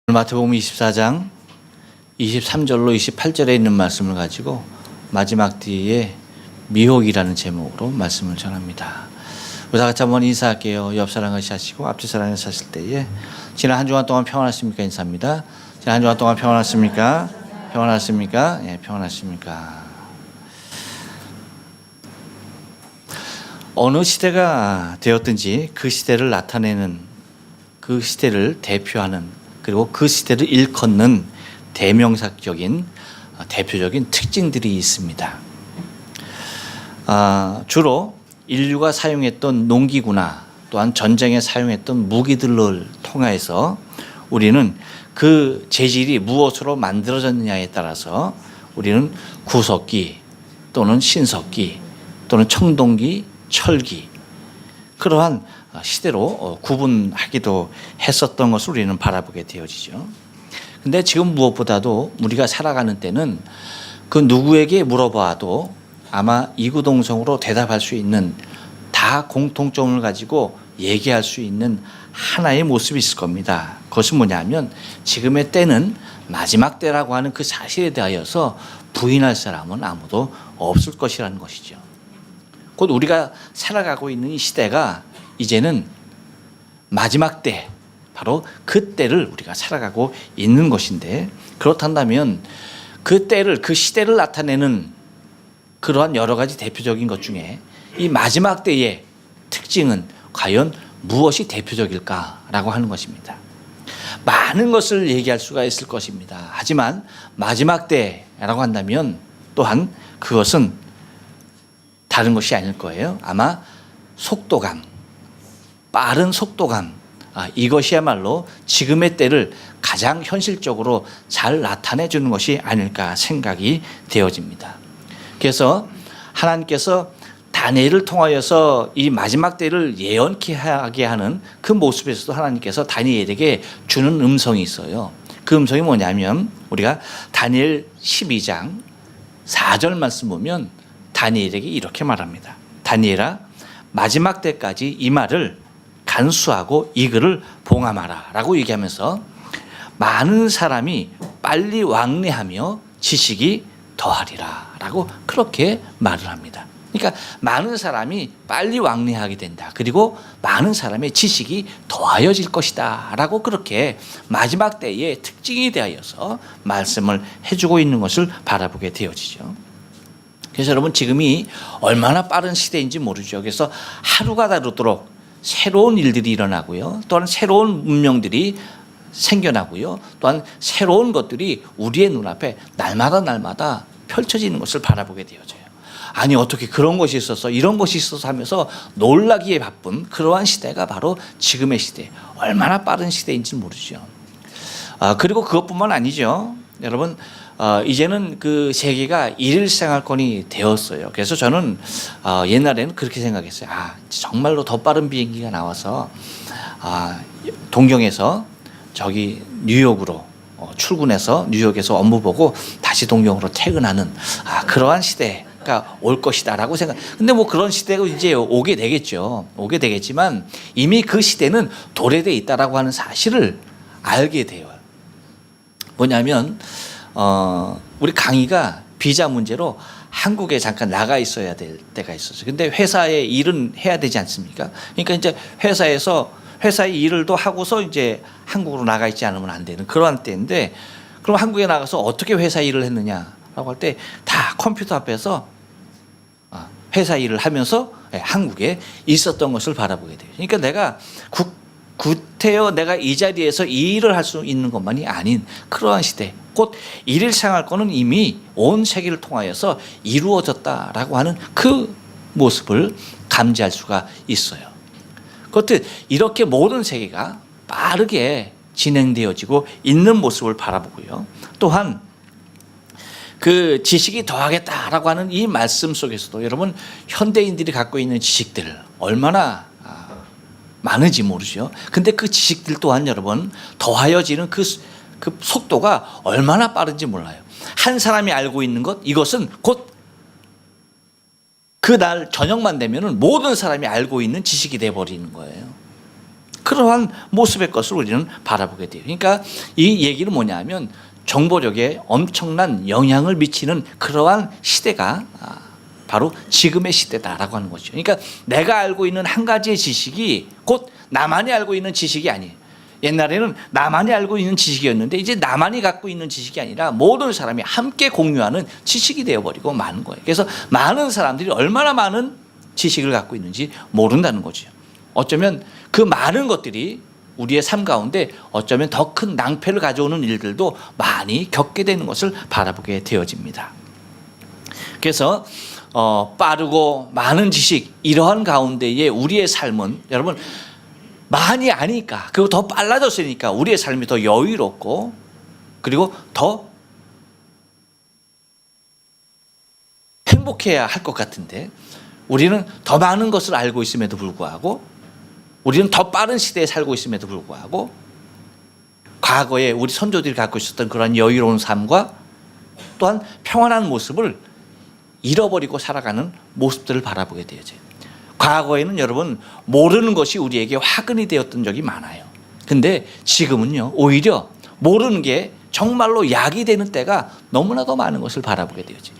마태복음 24장 23절로 28절에 있는 말씀을 가지고 마지막 뒤에 미혹이라는 제목으로 말씀을 전합니다. 우리 다 같이 한번 인사할게요. 옆 사람 같이 하시고 앞뒤 사람 같이 하실 때에 지난 한 주간 동안 평안하십니까? 인사합니다. 지난 한 주간 동안 평안하십니까? 평안하십니까? 예, 평안하십니까? 어느 시대가 되었든지 그 시대를 나타내는, 그 시대를 대표하는, 그리고 그 시대를 일컫는 대명사적인 대표적인 특징들이 있습니다. 주로 인류가 사용했던 농기구나 또한 전쟁에 사용했던 무기들을 통해서 우리는 그 재질이 무엇으로 만들어졌느냐에 따라서 우리는 구석기 또는 신석기 또는 청동기, 철기, 그러한 시대로 구분하기도 했었던 것을 우리는 바라보게 되어지죠. 근데 지금 무엇보다도 우리가 살아가는 때는 그 누구에게 물어봐도 아마 이구동성으로 대답할 수 있는, 다 공통점을 가지고 얘기할 수 있는 하나의 모습이 있을 겁니다. 그것은 뭐냐면 지금의 때는 마지막 때라고 하는 그 사실에 대하여서 부인할 사람은 아무도 없을 것이라는 것이죠. 곧 우리가 살아가고 있는 이 시대가 이제는 마지막 때, 바로 그 때를 우리가 살아가고 있는 것인데, 그렇단다면 그 때를, 그 시대를 나타내는 그러한 여러 가지 대표적인 것 중에 이 마지막 때의 특징은 과연 무엇이 대표적일까라고 하는 것입니다. 많은 것을 얘기할 수가 있을 것입니다. 하지만 마지막 때라고 한다면 또한 그것은 다른 것이 아닐 거예요. 아마 속도감, 빠른 속도감, 이것이야말로 지금의 때를 가장 현실적으로 잘 나타내 주는 것이 아닐까 생각이 되어집니다. 그래서 하나님께서 다니엘을 통하여서 이 마지막 때를 예언케 하게 하는 그 모습에서도 하나님께서 다니엘에게 주는 음성이 있어요. 그 음성이 뭐냐면 우리가 다니엘 12장 4절 말씀 보면 다니엘에게 이렇게 말합니다. 다니엘아, 마지막 때까지 이 말을 간수하고 이 글을 봉함하라 라고 얘기하면서 많은 사람이 빨리 왕래하며 지식이 더하리라 라고 그렇게 말을 합니다. 그러니까 많은 사람이 빨리 왕래하게 된다. 그리고 많은 사람의 지식이 더하여질 것이다 라고 그렇게 마지막 때의 특징에 대하여서 말씀을 해주고 있는 것을 바라보게 되어지죠. 그래서 여러분, 지금이 얼마나 빠른 시대인지 모르죠. 그래서 하루가 다르도록 새로운 일들이 일어나고요. 또한 새로운 문명들이 생겨나고요. 또한 새로운 것들이 우리의 눈앞에 날마다 펼쳐지는 것을 바라보게 되어져요. 아니, 어떻게 그런 것이 있어서 이런 것이 있어서 하면서 놀라기에 바쁜 그러한 시대가 바로 지금의 시대. 얼마나 빠른 시대인지 모르죠. 그리고 그것뿐만 아니죠. 여러분, 이제는 그 세계가 일일생활권이 되었어요. 그래서 저는 옛날에는 그렇게 생각했어요. 정말로 더 빠른 비행기가 나와서 동경에서 저기 뉴욕으로 출근해서 뉴욕에서 업무 보고 다시 동경으로 퇴근하는 그러한 시대가 올 것이다라고 생각. 근데 뭐 그런 시대가 이제 오게 되겠죠. 오게 되겠지만 이미 그 시대는 도래돼 있다라고 하는 사실을 알게 돼요. 뭐냐면 우리 강희가 비자 문제로 한국에 잠깐 나가 있어야 될 때가 있었어요. 근데 회사에 일은 해야 되지 않습니까? 그러니까 이제 회사의 일을 또 하고서 이제 한국으로 나가 있지 않으면 안 되는 그러한 때인데, 그럼 한국에 나가서 어떻게 회사 일을 했느냐라고 할 때 다 컴퓨터 앞에서 회사 일을 하면서 한국에 있었던 것을 바라보게 돼요. 그러니까 내가 구태여 내가 이 자리에서 이 일을 할 수 있는 것만이 아닌 그러한 시대, 곧 일일 생활권은 이미 온 세계를 통하여서 이루어졌다라고 하는 그 모습을 감지할 수가 있어요. 그것도 이렇게 모든 세계가 빠르게 진행되어지고 있는 모습을 바라보고요. 또한 그 지식이 더하겠다라고 하는 이 말씀 속에서도 여러분, 현대인들이 갖고 있는 지식들 얼마나 많은지 모르죠. 근데 그 지식들 또한 여러분 더하여지는 그 속도가 얼마나 빠른지 몰라요. 한 사람이 알고 있는 것, 이것은 곧 그날 저녁만 되면은 모든 사람이 알고 있는 지식이 돼버리는 거예요. 그러한 모습의 것을 우리는 바라보게 돼요. 그러니까 이 얘기는 뭐냐면 정보력에 엄청난 영향을 미치는 그러한 시대가 바로 지금의 시대다라고 하는 거죠. 그러니까 내가 알고 있는 한 가지의 지식이 곧 나만이 알고 있는 지식이 아니에요. 옛날에는 나만이 알고 있는 지식이었는데 이제 나만이 갖고 있는 지식이 아니라 모든 사람이 함께 공유하는 지식이 되어버리고 마는 거예요. 그래서 많은 사람들이 얼마나 많은 지식을 갖고 있는지 모른다는 거죠. 어쩌면 그 많은 것들이 우리의 삶 가운데 어쩌면 더 큰 낭패를 가져오는 일들도 많이 겪게 되는 것을 바라보게 되어집니다. 그래서 빠르고 많은 지식 이러한 가운데에 우리의 삶은 여러분 많이 아니까 그리고 더 빨라졌으니까 우리의 삶이 더 여유롭고 그리고 더 행복해야 할 것 같은데 우리는 더 많은 것을 알고 있음에도 불구하고 우리는 더 빠른 시대에 살고 있음에도 불구하고 과거에 우리 선조들이 갖고 있었던 그런 여유로운 삶과 또한 평안한 모습을 잃어버리고 살아가는 모습들을 바라보게 되죠. 과거에는 여러분 모르는 것이 우리에게 화근이 되었던 적이 많아요. 근데 지금은요 오히려 모르는 게 정말로 약이 되는 때가 너무나도 많은 것을 바라보게 되죠.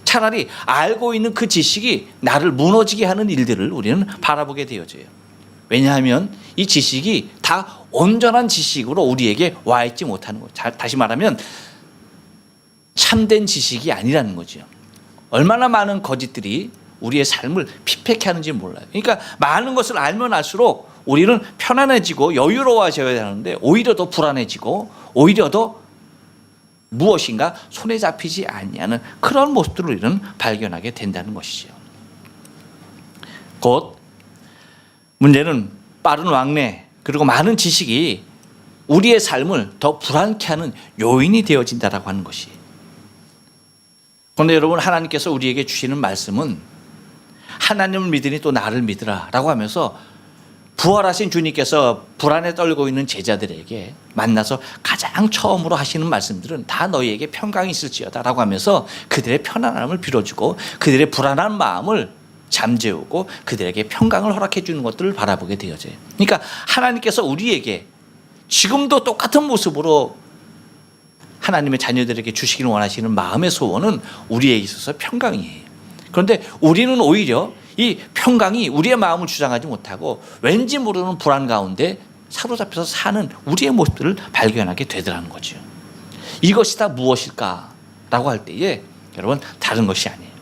차라리 알고 있는 그 지식이 나를 무너지게 하는 일들을 우리는 바라보게 되어져요. 왜냐하면 이 지식이 다 온전한 지식으로 우리에게 와 있지 못하는 거예요. 다시 말하면 참된 지식이 아니라는 거죠. 얼마나 많은 거짓들이 우리의 삶을 피폐케 하는지 몰라요. 그러니까 많은 것을 알면 알수록 우리는 편안해지고 여유로워져야 하는데 오히려 더 불안해지고 오히려 더 무엇인가 손에 잡히지 아니하는 그런 모습들을 우리는 발견하게 된다는 것이죠. 곧 문제는 빠른 왕래 그리고 많은 지식이 우리의 삶을 더 불안케 하는 요인이 되어진다라고 하는 것이. 그런데 여러분 하나님께서 우리에게 주시는 말씀은 하나님을 믿으니 또 나를 믿으라 라고 하면서 부활하신 주님께서 불안에 떨고 있는 제자들에게 만나서 가장 처음으로 하시는 말씀들은 다 너희에게 평강이 있을지어다 라고 하면서 그들의 편안함을 빌어주고 그들의 불안한 마음을 잠재우고 그들에게 평강을 허락해 주는 것들을 바라보게 되어져요. 그러니까 하나님께서 우리에게 지금도 똑같은 모습으로 하나님의 자녀들에게 주시기를 원하시는 마음의 소원은 우리에게 있어서 평강이에요. 그런데 우리는 오히려 이 평강이 우리의 마음을 주장하지 못하고 왠지 모르는 불안 가운데 사로잡혀서 사는 우리의 모습들을 발견하게 되더라는 거죠. 이것이 다 무엇일까라고 할 때에 여러분 다른 것이 아니에요.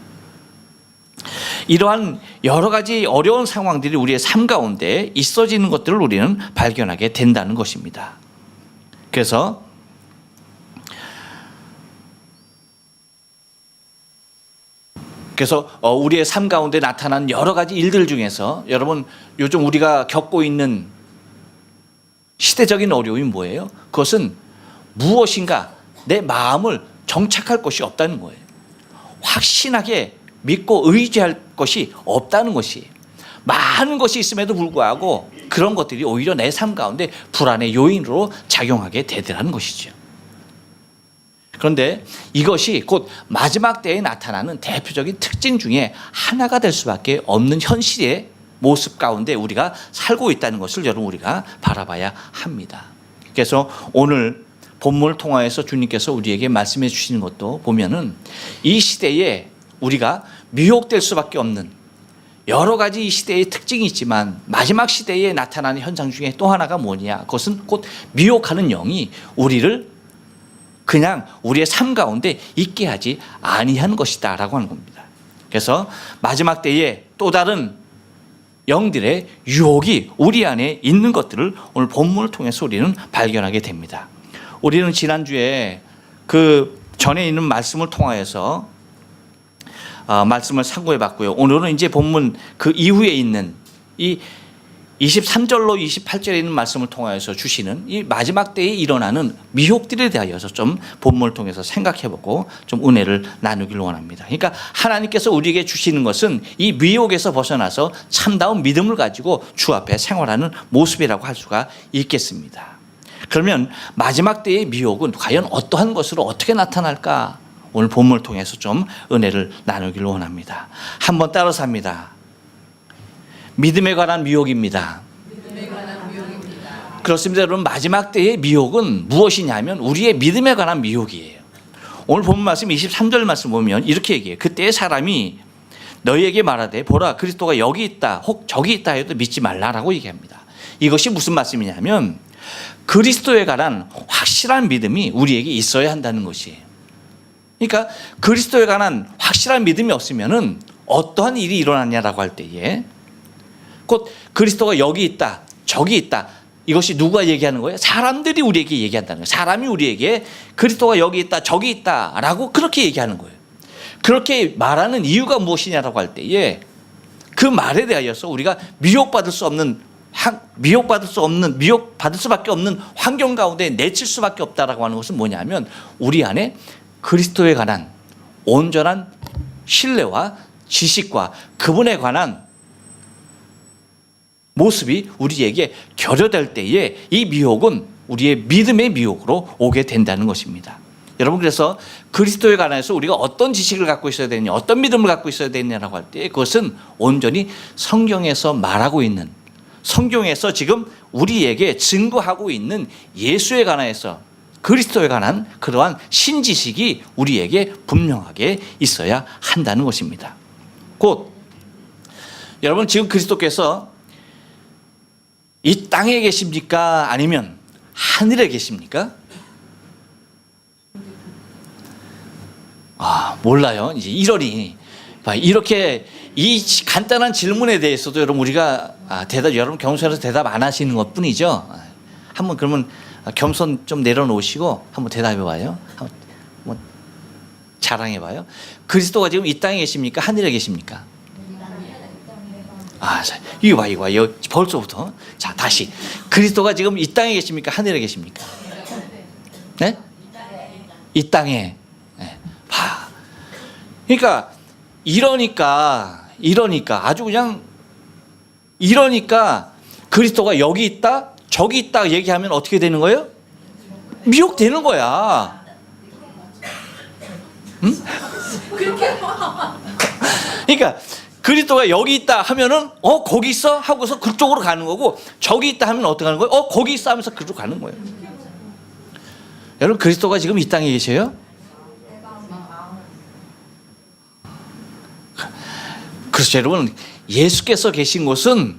이러한 여러 가지 어려운 상황들이 우리의 삶 가운데 있어지는 것들을 우리는 발견하게 된다는 것입니다. 그래서 우리의 삶 가운데 나타난 여러 가지 일들 중에서 여러분 요즘 우리가 겪고 있는 시대적인 어려움이 뭐예요? 그것은 무엇인가 내 마음을 정착할 것이 없다는 거예요. 확신하게 믿고 의지할 것이 없다는 것이에요. 많은 것이 있음에도 불구하고 그런 것들이 오히려 내 삶 가운데 불안의 요인으로 작용하게 되더라는 것이죠. 그런데 이것이 곧 마지막 때에 나타나는 대표적인 특징 중에 하나가 될 수밖에 없는 현실의 모습 가운데 우리가 살고 있다는 것을 여러분 우리가 바라봐야 합니다. 그래서 오늘 본문을 통하여서 주님께서 우리에게 말씀해 주시는 것도 보면은 이 시대에 우리가 미혹될 수밖에 없는 여러 가지 이 시대의 특징이 있지만 마지막 시대에 나타나는 현상 중에 또 하나가 뭐냐? 그것은 곧 미혹하는 영이 우리를 그냥 우리의 삶 가운데 있게 하지 아니하는 것이다 라고 하는 겁니다. 그래서 마지막 때에 또 다른 영들의 유혹이 우리 안에 있는 것들을 오늘 본문을 통해서 우리는 발견하게 됩니다. 우리는 지난주에 그 전에 있는 말씀을 통하여서 말씀을 상고해 봤고요. 오늘은 이제 본문 그 이후에 있는 이 23절로 28절에 있는 말씀을 통하여서 주시는 이 마지막 때에 일어나는 미혹들에 대하여서 좀 본문을 통해서 생각해보고 좀 은혜를 나누길 원합니다. 그러니까 하나님께서 우리에게 주시는 것은 이 미혹에서 벗어나서 참다운 믿음을 가지고 주 앞에 생활하는 모습이라고 할 수가 있겠습니다. 그러면 마지막 때의 미혹은 과연 어떠한 것으로 어떻게 나타날까? 오늘 본문을 통해서 좀 은혜를 나누길 원합니다. 한번 따라서 합니다. 믿음에 관한 미혹입니다. 그렇습니다. 여러분, 마지막 때의 미혹은 무엇이냐면 우리의 믿음에 관한 미혹이에요. 오늘 본문 말씀 23절 말씀 보면 이렇게 얘기해요. 그때의 사람이 너희에게 말하되 보라 그리스도가 여기 있다 혹 저기 있다 해도 믿지 말라라고 얘기합니다. 이것이 무슨 말씀이냐면 그리스도에 관한 확실한 믿음이 우리에게 있어야 한다는 것이에요. 그러니까 그리스도에 관한 확실한 믿음이 없으면은 어떠한 일이 일어났냐라고 할 때에 곧 그리스도가 여기 있다 저기 있다, 이것이 누가 얘기하는 거예요? 사람들이 우리에게 얘기한다는 거예요. 사람이 우리에게 그리스도가 여기 있다 저기 있다라고 그렇게 얘기하는 거예요. 그렇게 말하는 이유가 무엇이냐라고 할 때에 그 말에 대하여서 우리가 미혹받을 수밖에 없는 환경 가운데 내칠 수밖에 없다라고 하는 것은 뭐냐면 우리 안에 그리스도에 관한 온전한 신뢰와 지식과 그분에 관한 모습이 우리에게 결여될 때에 이 미혹은 우리의 믿음의 미혹으로 오게 된다는 것입니다. 여러분, 그래서 그리스도에 관해서 우리가 어떤 지식을 갖고 있어야 되느냐, 어떤 믿음을 갖고 있어야 되느냐라고 할 때 그것은 온전히 성경에서 말하고 있는, 성경에서 지금 우리에게 증거하고 있는 예수에 관해서 그리스도에 관한 그러한 신지식이 우리에게 분명하게 있어야 한다는 것입니다. 곧 여러분, 지금 그리스도께서 이 땅에 계십니까? 아니면 하늘에 계십니까? 몰라요. 이제 이러니 이렇게 이 간단한 질문에 대해서도 여러분 우리가 여러분 겸손해서 대답 안 하시는 것뿐이죠. 한번 그러면 겸손 좀 내려놓으시고 한번 대답해봐요. 한번 자랑해봐요. 그리스도가 지금 이 땅에 계십니까? 하늘에 계십니까? 이거 봐. 벌써부터. 자, 다시. 그리스도가 지금 이 땅에 계십니까? 하늘에 계십니까? 네? 이 땅에. 네. 봐. 그러니까 이러니까 아주 그냥 이러니까 그리스도가 여기 있다, 저기 있다 얘기하면 어떻게 되는 거예요? 미혹되는 거야. 응? 그러니까 그리스도가 여기 있다 하면은 거기 있어 하고서 그쪽으로 가는 거고, 저기 있다 하면 어떻게 하는 거예요? 거기 있어 하면서 그쪽으로 가는 거예요. 여러분, 그리스도가 지금 이 땅에 계세요? 그렇죠. 여러분, 예수께서 계신 곳은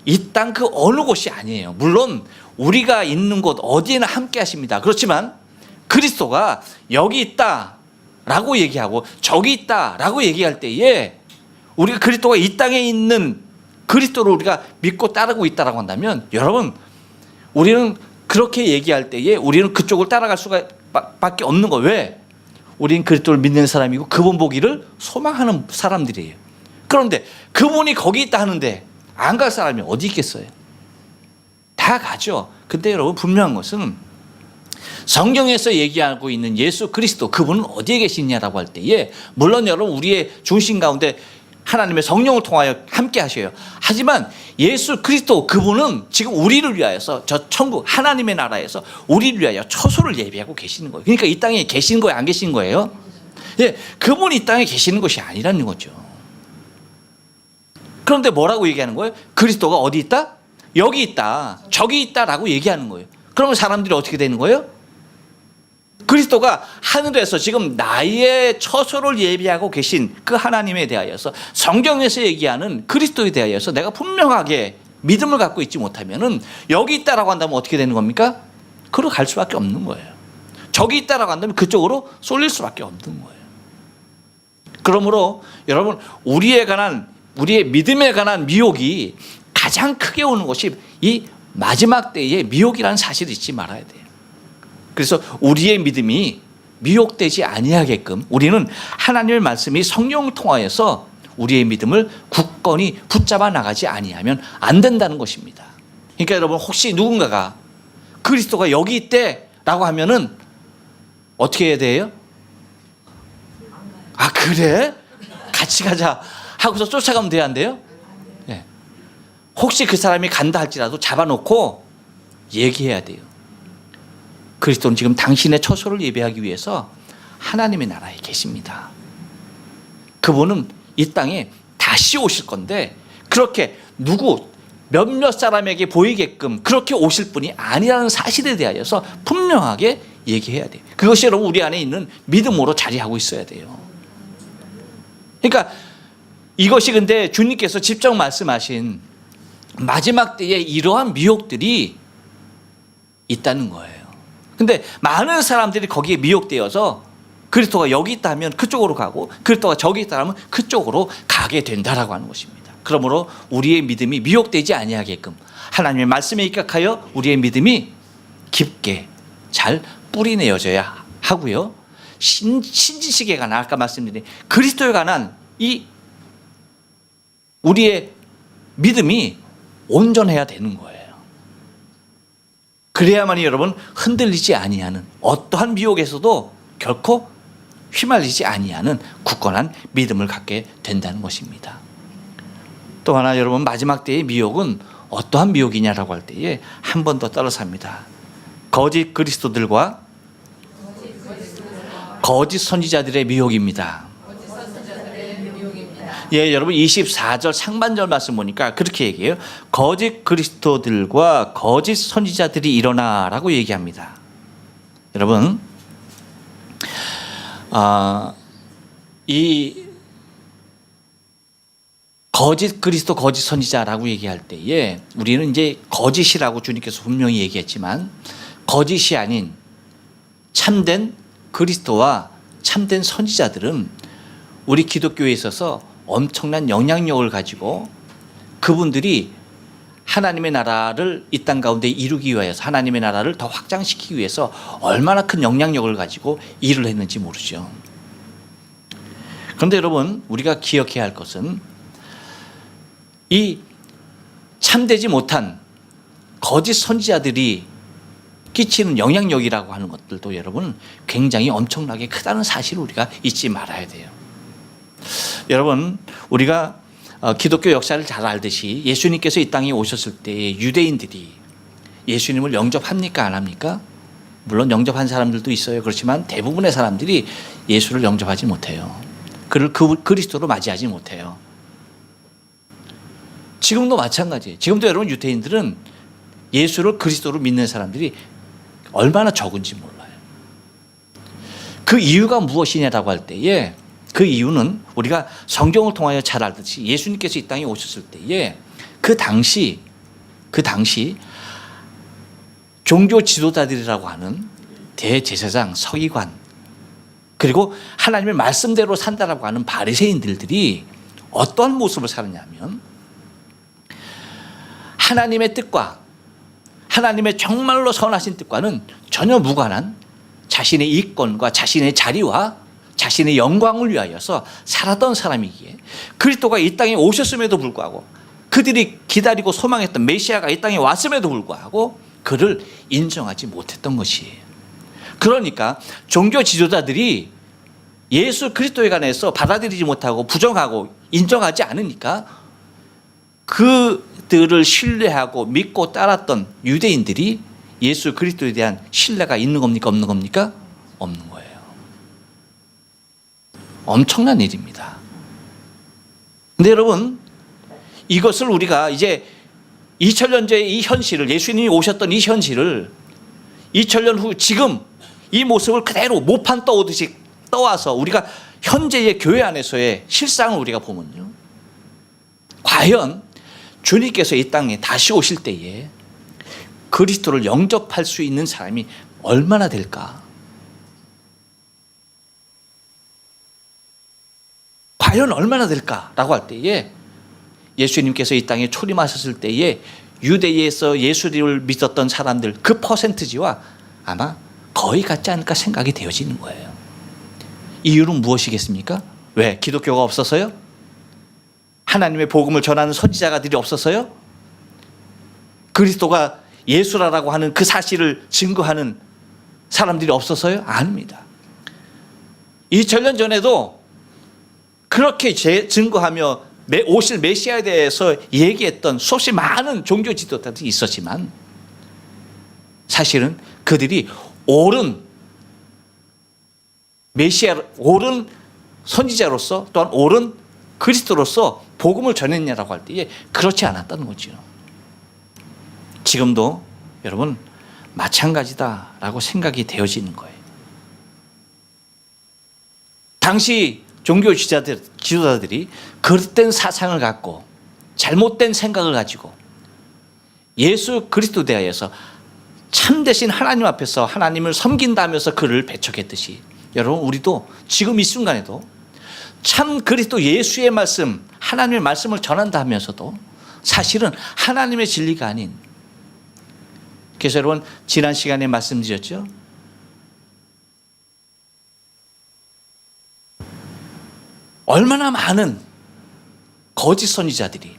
이 땅 그 어느 곳이 아니에요. 물론 우리가 있는 곳 어디에나 함께 하십니다. 그렇지만 그리스도가 여기 있다라고 얘기하고 저기 있다라고 얘기할 때에 우리가 그리스도가 이 땅에 있는 그리스도를 우리가 믿고 따르고 있다라고 한다면, 여러분, 우리는 그렇게 얘기할 때에 우리는 그쪽을 따라갈 수가 밖에 없는 거예요. 왜? 우리는 그리스도를 믿는 사람이고 그분 보기를 소망하는 사람들이에요. 그런데 그분이 거기 있다 하는데 안 갈 사람이 어디 있겠어요? 다 가죠. 근데 여러분, 분명한 것은 성경에서 얘기하고 있는 예수 그리스도, 그분은 어디에 계시냐라고 할 때에 물론 여러분 우리의 중심 가운데 하나님의 성령을 통하여 함께 하셔요. 하지만 예수 그리스도 그분은 지금 우리를 위하여서 저 천국 하나님의 나라에서 우리를 위하여 처소를 예비하고 계시는 거예요. 그러니까 이 땅에 계시는 거예요, 안 계시는 거예요? 예, 그분이 이 땅에 계시는 것이 아니라는 거죠. 그런데 뭐라고 얘기하는 거예요? 그리스도가 어디 있다? 여기 있다, 저기 있다라고 얘기하는 거예요. 그러면 사람들이 어떻게 되는 거예요? 그리스도가 하늘에서 지금 나의 처소를 예비하고 계신 그 하나님에 대하여서 성경에서 얘기하는 그리스도에 대하여서 내가 분명하게 믿음을 갖고 있지 못하면은 여기 있다라고 한다면 어떻게 되는 겁니까? 그로 갈 수밖에 없는 거예요. 저기 있다라고 한다면 그쪽으로 쏠릴 수밖에 없는 거예요. 그러므로 여러분, 우리의 믿음에 관한 미혹이 가장 크게 오는 것이 이 마지막 때의 미혹이라는 사실을 잊지 말아야 돼요. 그래서 우리의 믿음이 미혹되지 아니하게끔 우리는 하나님의 말씀이 성령을 통하여서 우리의 믿음을 굳건히 붙잡아 나가지 아니하면 안 된다는 것입니다. 그러니까 여러분, 혹시 누군가가 그리스도가 여기 있대라고 하면은 어떻게 해야 돼요? 그래? 같이 가자 하고서 쫓아가면 돼야 안 돼요? 네. 혹시 그 사람이 간다 할지라도 잡아놓고 얘기해야 돼요. 그리스도는 지금 당신의 처소를 예배하기 위해서 하나님의 나라에 계십니다. 그분은 이 땅에 다시 오실 건데 그렇게 몇몇 사람에게 보이게끔 그렇게 오실 분이 아니라는 사실에 대하여서 분명하게 얘기해야 돼요. 그것이 여러분 우리 안에 있는 믿음으로 자리하고 있어야 돼요. 그러니까 이것이 근데 주님께서 직접 말씀하신 마지막 때에 이러한 미혹들이 있다는 거예요. 근데 많은 사람들이 거기에 미혹되어서 그리스도가 여기 있다 하면 그쪽으로 가고 그리스도가 저기 있다 하면 그쪽으로 가게 된다라고 하는 것입니다. 그러므로 우리의 믿음이 미혹되지 아니하게끔 하나님의 말씀에 입각하여 우리의 믿음이 깊게 잘 뿌리내어져야 하고요. 신지식에 관한 아까 말씀드린 그리스도에 관한 이 우리의 믿음이 온전해야 되는 거예요. 그래야만이 여러분 흔들리지 아니하는 어떠한 미혹에서도 결코 휘말리지 아니하는 굳건한 믿음을 갖게 된다는 것입니다. 또 하나 여러분 마지막 때의 미혹은 어떠한 미혹이냐라고 할 때에 한 번 더 따라삽니다. 거짓 그리스도들과 거짓 선지자들의 미혹입니다. 예, 여러분 24절 상반절 말씀 보니까 그렇게 얘기해요. 거짓 그리스도들과 거짓 선지자들이 일어나라고 얘기합니다. 여러분 이 거짓 그리스도 거짓 선지자라고 얘기할 때에 우리는 이제 거짓이라고 주님께서 분명히 얘기했지만 거짓이 아닌 참된 그리스도와 참된 선지자들은 우리 기독교에 있어서 엄청난 영향력을 가지고 그분들이 하나님의 나라를 이 땅 가운데 이루기 위해서 하나님의 나라를 더 확장시키기 위해서 얼마나 큰 영향력을 가지고 일을 했는지 모르죠. 그런데 여러분 우리가 기억해야 할 것은 이 참되지 못한 거짓 선지자들이 끼치는 영향력이라고 하는 것들도 여러분 굉장히 엄청나게 크다는 사실을 우리가 잊지 말아야 돼요. 여러분 우리가 기독교 역사를 잘 알듯이 예수님께서 이 땅에 오셨을 때 유대인들이 예수님을 영접합니까 안 합니까? 물론 영접한 사람들도 있어요. 그렇지만 대부분의 사람들이 예수를 영접하지 못해요. 그를 그리스도로 맞이하지 못해요. 지금도 마찬가지예요. 지금도 여러분 유대인들은 예수를 그리스도로 믿는 사람들이 얼마나 적은지 몰라요. 그 이유가 무엇이냐라고 할 때에 그 이유는 우리가 성경을 통하여 잘 알듯이 예수님께서 이 땅에 오셨을 때에 그 당시 종교 지도자들이라고 하는 대제사장, 서기관 그리고 하나님의 말씀대로 산다라고 하는 바리새인들이 어떠한 모습을 살았냐면 하나님의 뜻과 하나님의 정말로 선하신 뜻과는 전혀 무관한 자신의 이권과 자신의 자리와 자신의 영광을 위하여서 살았던 사람이기에 그리스도가 이 땅에 오셨음에도 불구하고 그들이 기다리고 소망했던 메시아가 이 땅에 왔음에도 불구하고 그를 인정하지 못했던 것이에요. 그러니까 종교 지도자들이 예수 그리스도에 관해서 받아들이지 못하고 부정하고 인정하지 않으니까 그들을 신뢰하고 믿고 따랐던 유대인들이 예수 그리스도에 대한 신뢰가 있는 겁니까 없는 겁니까? 없는 거예요. 엄청난 일입니다. 근데 여러분 이것을 우리가 이제 2000년 전의 이 현실을 예수님이 오셨던 이 현실을 2000년 후 지금 이 모습을 그대로 모판 떠오듯이 떠와서 우리가 현재의 교회 안에서의 실상을 우리가 보면요. 과연 주님께서 이 땅에 다시 오실 때에 그리스도를 영접할 수 있는 사람이 얼마나 될까? 과연 얼마나 될까라고 할 때에 예수님께서 이 땅에 초림하셨을 때에 유대에서 예수를 믿었던 사람들 그 퍼센티지와 아마 거의 같지 않을까 생각이 되어지는 거예요. 이유는 무엇이겠습니까? 왜? 기독교가 없어서요? 하나님의 복음을 전하는 선지자가들이 없어서요? 그리스도가 예수라고 하는 그 사실을 증거하는 사람들이 없어서요? 아닙니다. 2000년 전에도 그렇게 증거하며 오실 메시아에 대해서 얘기했던 수없이 많은 종교 지도자들이 있었지만 사실은 그들이 옳은 메시아, 옳은 선지자로서 또한 옳은 그리스도로서 복음을 전했냐라고 할 때에 그렇지 않았다는 거죠. 지금도 여러분 마찬가지다라고 생각이 되어지는 거예요. 당시 종교 지도자들이 그릇된 사상을 갖고 잘못된 생각을 가지고 예수 그리스도에 대하여서 참되신 하나님 앞에서 하나님을 섬긴다면서 그를 배척했듯이 여러분 우리도 지금 이 순간에도 참 그리스도 예수의 말씀, 하나님의 말씀을 전한다 하면서도 사실은 하나님의 진리가 아닌, 그래서 여러분 지난 시간에 말씀드렸죠. 얼마나 많은 거짓 선지자들이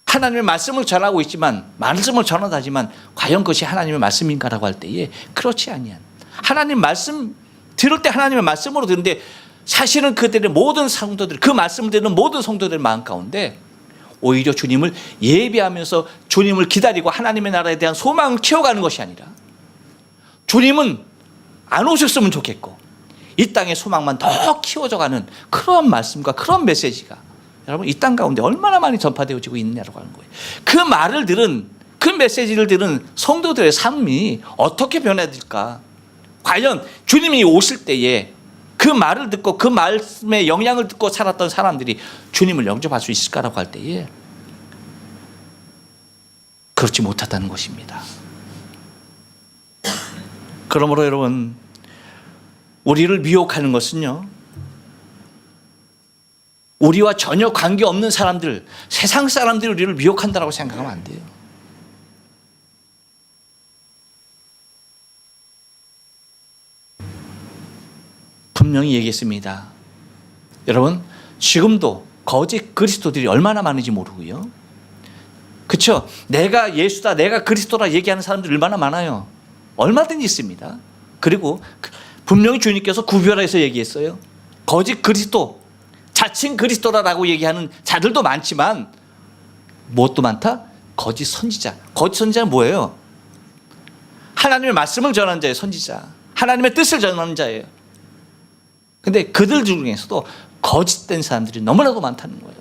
하나님의 말씀을 전하고 있지만, 말씀을 전하다지만 과연 그것이 하나님의 말씀인가라고 할 때에 그렇지 아니한, 하나님 말씀 들을 때 하나님의 말씀으로 듣는데 사실은 그들의 모든 성도들, 그 말씀을 듣는 모든 성도들의 마음 가운데 오히려 주님을 예배하면서 주님을 기다리고 하나님의 나라에 대한 소망을 키워가는 것이 아니라 주님은 안 오셨으면 좋겠고 이 땅의 소망만 더 키워져가는 그런 말씀과 그런 메시지가 여러분 이 땅 가운데 얼마나 많이 전파되어지고 있느냐라고 하는 거예요. 그 말을 들은, 그 메시지를 들은 성도들의 삶이 어떻게 변화될까? 과연 주님이 오실 때에 그 말을 듣고 그 말씀의 영향을 듣고 살았던 사람들이 주님을 영접할 수 있을까라고 할 때에 그렇지 못하다는 것입니다. 그러므로 여러분 우리를 미혹하는 것은요, 우리와 전혀 관계없는 사람들, 세상 사람들이 우리를 미혹한다고 생각하면 안 돼요. 분명히 얘기했습니다. 여러분 지금도 거짓 그리스도들이 얼마나 많은지 모르고요. 그렇죠? 내가 예수다, 내가 그리스도라 얘기하는 사람들이 얼마나 많아요. 얼마든지 있습니다. 그리고 분명히 주님께서 구별해서 얘기했어요. 거짓 그리스도, 자칭 그리스도라고 얘기하는 자들도 많지만 무엇도 많다? 거짓 선지자. 거짓 선지자는 뭐예요? 하나님의 말씀을 전하는 자예요. 선지자. 하나님의 뜻을 전하는 자예요. 근데 그들 중에서도 거짓된 사람들이 너무나도 많다는 거예요.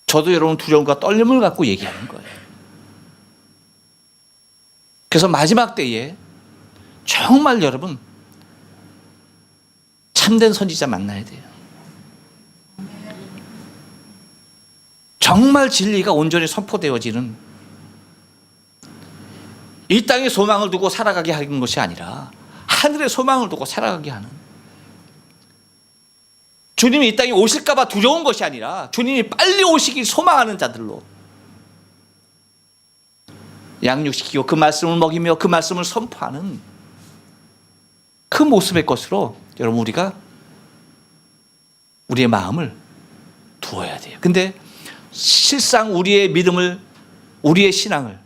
저도 여러분 두려움과 떨림을 갖고 얘기하는 거예요. 그래서 마지막 때에 정말 여러분 참된 선지자 만나야 돼요. 정말 진리가 온전히 선포되어지는, 이 땅의 소망을 두고 살아가게 하는 것이 아니라 하늘의 소망을 두고 살아가게 하는, 주님이 이 땅에 오실까 봐 두려운 것이 아니라 주님이 빨리 오시길 소망하는 자들로 양육시키고 그 말씀을 먹이며 그 말씀을 선포하는 그 모습의 것으로 여러분 우리가 우리의 마음을 두어야 돼요. 근데 실상 우리의 믿음을, 우리의 신앙을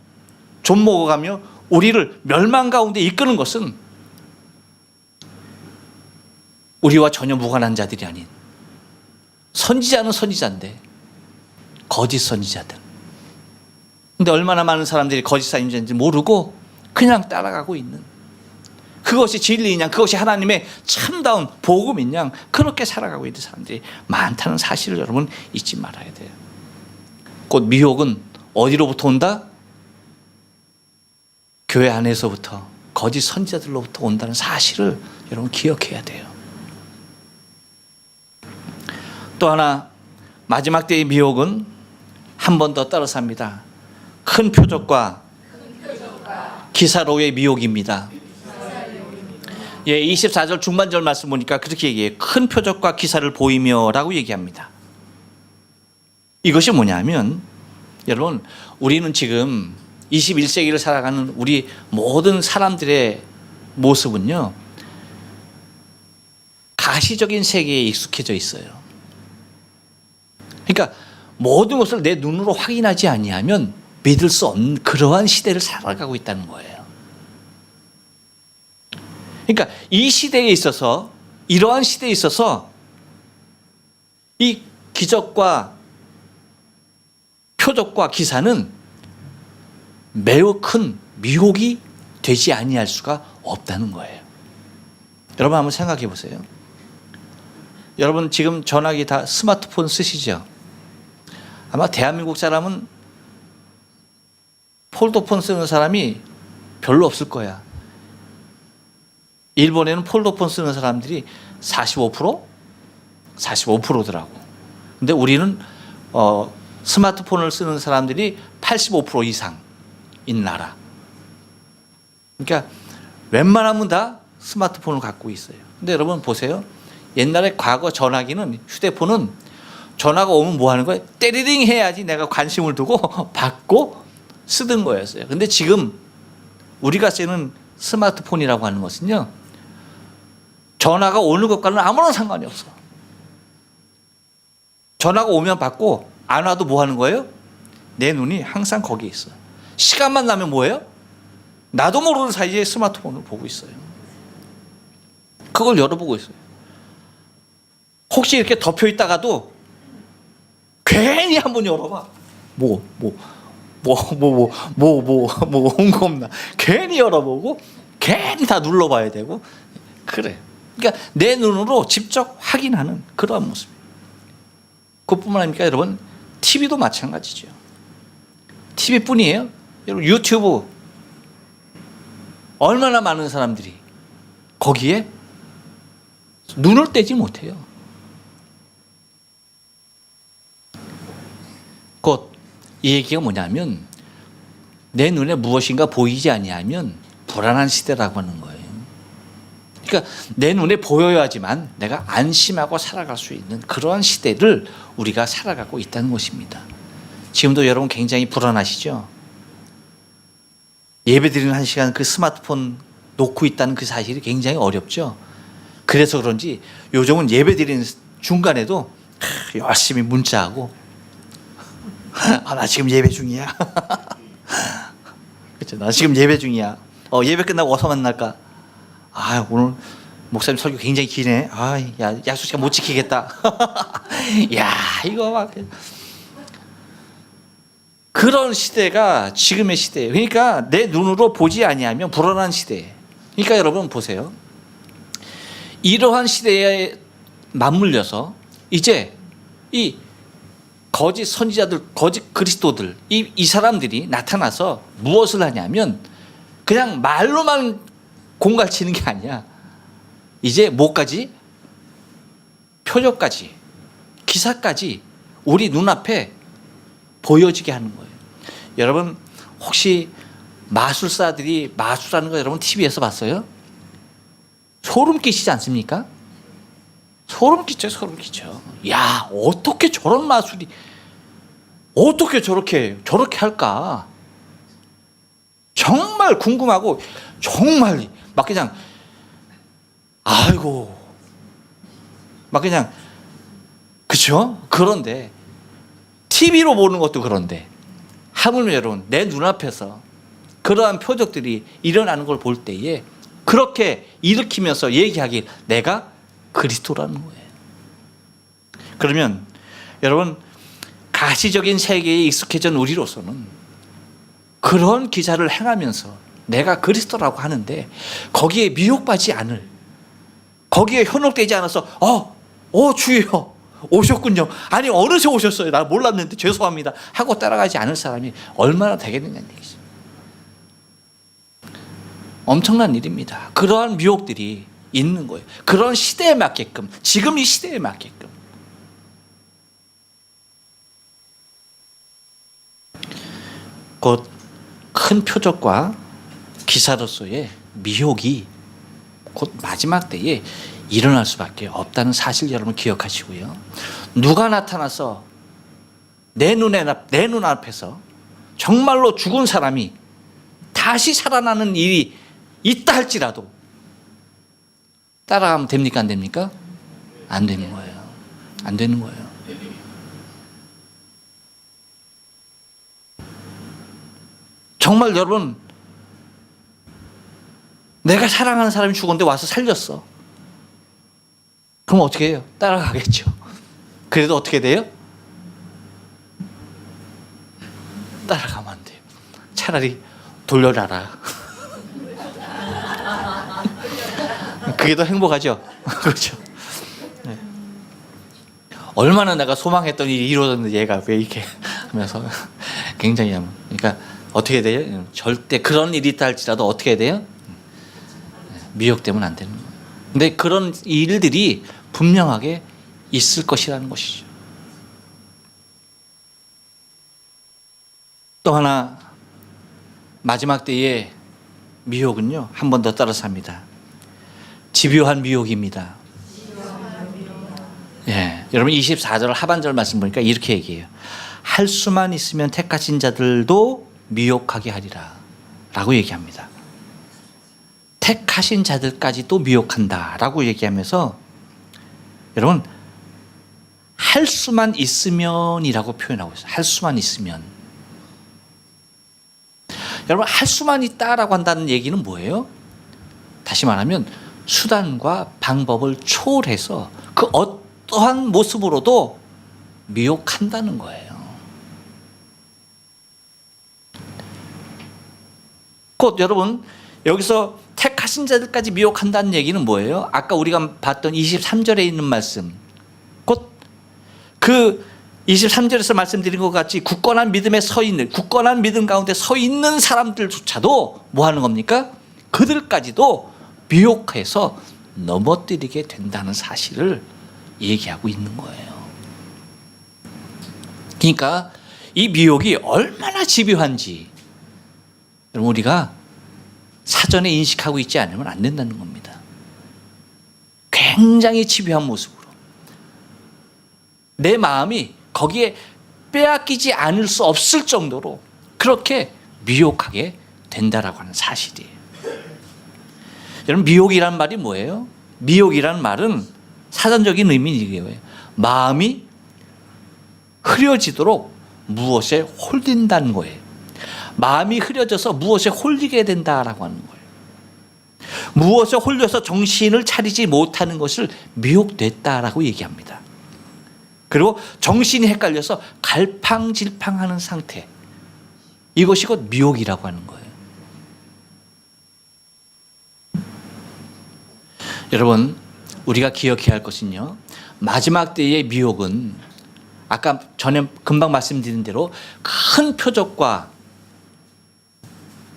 좀 먹어가며 우리를 멸망 가운데 이끄는 것은 우리와 전혀 무관한 자들이 아닌, 선지자는 선지자인데 거짓 선지자들. 근데 얼마나 많은 사람들이 거짓 선지자인지 모르고 그냥 따라가고 있는, 그것이 진리인 양, 그것이 하나님의 참다운 복음인 양 그렇게 살아가고 있는 사람들이 많다는 사실을 여러분 잊지 말아야 돼요. 곧 미혹은 어디로부터 온다? 교회 안에서부터, 거짓 선지자들로부터 온다는 사실을 여러분 기억해야 돼요. 또 하나 마지막 때의 미혹은 한 번 더 따라삽니다. 큰 표적과 기사로의 미혹입니다. 예, 24절 중반절 말씀 보니까 그렇게 얘기해요. 큰 표적과 기사를 보이며 라고 얘기합니다. 이것이 뭐냐면 여러분 우리는 지금 21세기를 살아가는 우리 모든 사람들의 모습은요, 가시적인 세계에 익숙해져 있어요. 그러니까 모든 것을 내 눈으로 확인하지 아니하면 믿을 수 없는 그러한 시대를 살아가고 있다는 거예요. 그러니까 이 시대에 있어서, 이러한 시대에 있어서 이 기적과 표적과 기사는 매우 큰 미혹이 되지 아니할 수가 없다는 거예요. 여러분 한번 생각해 보세요. 여러분 지금 전화기 다 스마트폰 쓰시죠? 아마 대한민국 사람은 폴더폰 쓰는 사람이 별로 없을 거야. 일본에는 폴더폰 쓰는 사람들이 45%? 45%더라고. 근데 우리는 스마트폰을 쓰는 사람들이 85% 이상인 나라. 그러니까 웬만하면 다 스마트폰을 갖고 있어요. 근데 여러분 보세요. 옛날에 과거 전화기는, 휴대폰은 전화가 오면 뭐 하는 거예요? 때리링 해야지 내가 관심을 두고 받고 쓰던 거였어요. 근데 지금 우리가 쓰는 스마트폰이라고 하는 것은요, 전화가 오는 것과는 아무런 상관이 없어. 전화가 오면 받고 안 와도 뭐 하는 거예요? 내 눈이 항상 거기에 있어요. 시간만 나면 뭐예요? 나도 모르는 사이에 스마트폰을 보고 있어요. 그걸 열어보고 있어요. 혹시 이렇게 덮여 있다가도 괜히 한번 열어봐. 온거 없나. 괜히 열어보고 괜히 다 눌러봐야 되고. 그래. 그러니까 내 눈으로 직접 확인하는 그러한 모습이에요. 그뿐만 아닙니까 여러분? TV도 마찬가지죠. TV뿐이에요. 여러분 유튜브 얼마나 많은 사람들이 거기에 눈을 떼지 못해요. 곧 이 얘기가 뭐냐면 내 눈에 무엇인가 보이지 아니하면 불안한 시대라고 하는 거예요. 그러니까 내 눈에 보여야지만 내가 안심하고 살아갈 수 있는 그러한 시대를 우리가 살아가고 있다는 것입니다. 지금도 여러분 굉장히 불안하시죠? 예배드리는 한 시간 그 스마트폰 놓고 있다는 그 사실이 굉장히 어렵죠? 그래서 그런지 요즘은 예배드리는 중간에도 열심히 문자하고 나 지금 예배 중이야. 그렇죠? 나 지금 예배 중이야. 예배 끝나고 어서 만날까? 오늘 목사님 설교 굉장히 기네. 야, 약속 시간 못 지키겠다. 야, 이거 막 그런 시대가 지금의 시대예요. 그러니까 내 눈으로 보지 아니하면 불안한 시대. 그러니까 여러분 보세요. 이러한 시대에 맞물려서 이제 이 거짓 선지자들, 거짓 그리스도들, 이 사람들이 나타나서 무엇을 하냐면 그냥 말로만 공갈치는 게 아니야. 이제 뭐까지? 표적까지, 기사까지 우리 눈앞에 보여지게 하는 거예요. 여러분 혹시 마술사들이 마술하는 거 여러분 TV에서 봤어요? 소름 끼치지 않습니까? 소름 끼쳐, 소름 끼쳐. 야, 어떻게 저런 마술이, 어떻게 저렇게 할까? 정말 궁금하고, 정말 막 그냥, 막 그냥, 그쵸? 그런데, TV로 보는 것도 그런데, 하물며 여러분, 내 눈앞에서 그러한 표적들이 일어나는 걸 볼 때에, 그렇게 일으키면서 얘기하길, 내가 그리스도라는 거예요. 그러면 여러분 가시적인 세계에 익숙해진 우리로서는 그런 기사를 행하면서 내가 그리스도라고 하는데 거기에 미혹받지 않을, 거기에 현혹되지 않아서 주여 오셨군요. 아니 어느새 오셨어요. 나 몰랐는데 죄송합니다 하고 따라가지 않을 사람이 얼마나 되겠느냐는 얘기죠. 엄청난 일입니다. 그러한 미혹들이 있는 거예요. 그런 시대에 맞게끔, 지금 이 시대에 맞게끔. 곧 큰 표적과 기사로서의 미혹이 곧 마지막 때에 일어날 수밖에 없다는 사실 여러분 기억하시고요. 누가 나타나서 내 눈앞에서 정말로 죽은 사람이 다시 살아나는 일이 있다 할지라도 따라가면 됩니까? 안 됩니까? 안 되는 거예요. 안 되는 거예요. 정말 여러분, 내가 사랑하는 사람이 죽었는데 와서 살렸어. 그럼 어떻게 해요? 따라가겠죠. 그래도 어떻게 돼요? 따라가면 안 돼요. 차라리 돌려놔라. 그게 더 행복하죠. 그렇죠. 네. 얼마나 내가 소망했던 일이 이루어졌는데 얘가 왜 이렇게 하면서 굉장히 그러니까 어떻게 돼요? 절대 그런 일이 있다 할지라도 어떻게 돼요? 미혹되면 안 되는 거예요. 근데 그런 일들이 분명하게 있을 것이라는 것이죠. 또 하나 마지막 때의 미혹은요, 한 번 더 따라서 합니다. 집요한 미혹입니다. 예, 여러분 24절 하반절 말씀 보니까 이렇게 얘기해요. 할 수만 있으면 택하신 자들도 미혹하게 하리라 라고 얘기합니다. 택하신 자들까지도 미혹한다 라고 얘기하면서 여러분 할 수만 있으면이라고 표현하고 있어요. 할 수만 있으면. 여러분 할 수만 있다라고 한다는 얘기는 뭐예요? 다시 말하면 수단과 방법을 초월해서 그 어떠한 모습으로도 미혹한다는 거예요. 곧 여러분 여기서 택하신 자들까지 미혹한다는 얘기는 뭐예요? 아까 우리가 봤던 23절에 있는 말씀, 곧 그 23절에서 말씀드린 것 같이 굳건한 믿음에 서 있는, 굳건한 믿음 가운데 서 있는 사람들조차도 뭐 하는 겁니까? 그들까지도 미혹해서 넘어뜨리게 된다는 사실을 얘기하고 있는 거예요. 그러니까 이 미혹이 얼마나 집요한지 여러분 우리가 사전에 인식하고 있지 않으면 안 된다는 겁니다. 굉장히 집요한 모습으로 내 마음이 거기에 빼앗기지 않을 수 없을 정도로 그렇게 미혹하게 된다라고 하는 사실이에요. 여러분 미혹이란 말이 뭐예요? 미혹이란 말은 사전적인 의미는 이거예요. 마음이 흐려지도록 무엇에 홀린다는 거예요. 마음이 흐려져서 무엇에 홀리게 된다라고 하는 거예요. 무엇에 홀려서 정신을 차리지 못하는 것을 미혹됐다라고 얘기합니다. 그리고 정신이 헷갈려서 갈팡질팡하는 상태, 이것이 곧 미혹이라고 하는 거예요. 여러분 우리가 기억해야 할 것은요, 마지막 때의 미혹은 아까 전에 금방 말씀드린 대로 큰 표적과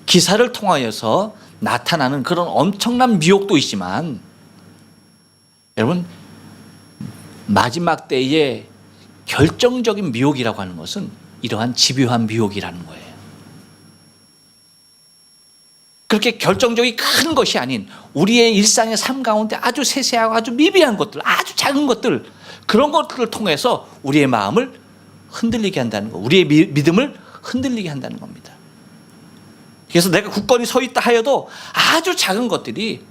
기사를 통하여서 나타나는 그런 엄청난 미혹도 있지만 여러분 마지막 때의 결정적인 미혹이라고 하는 것은 이러한 집요한 미혹이라는 거예요. 그렇게 결정적이 큰 것이 아닌 우리의 일상의 삶 가운데 아주 세세하고 아주 미비한 것들, 아주 작은 것들, 그런 것들을 통해서 우리의 마음을 흔들리게 한다는 거, 우리의 믿음을 흔들리게 한다는 겁니다. 그래서 내가 굳건히 서 있다 하여도 아주 작은 것들이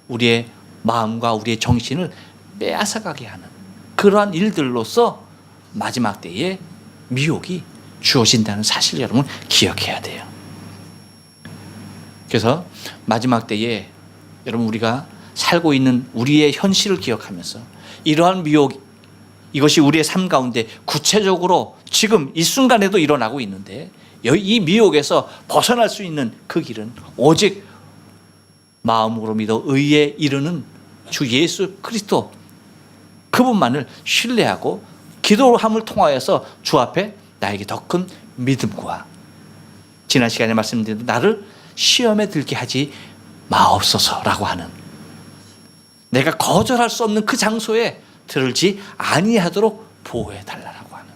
우리의 마음과 우리의 정신을 빼앗아가게 하는 그러한 일들로서 마지막 때에 미혹이 주어진다는 사실을 여러분 기억해야 돼요. 그래서 마지막 때에 여러분 우리가 살고 있는 우리의 현실을 기억하면서 이러한 미혹, 이것이 우리의 삶 가운데 구체적으로 지금 이 순간에도 일어나고 있는데 이 미혹에서 벗어날 수 있는 그 길은 오직 마음으로 믿어 의에 이르는 주 예수 그리스도 그분만을 신뢰하고 기도함을 통하여서 주 앞에 나에게 더 큰 믿음과 지난 시간에 말씀드린 나를 시험에 들게 하지 마옵소서라고 하는, 내가 거절할 수 없는 그 장소에 들지 아니하도록 보호해 달라고 하는,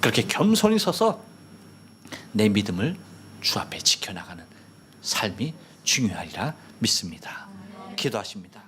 그렇게 겸손히 서서 내 믿음을 주 앞에 지켜나가는 삶이 중요하리라 믿습니다. 기도하십니다.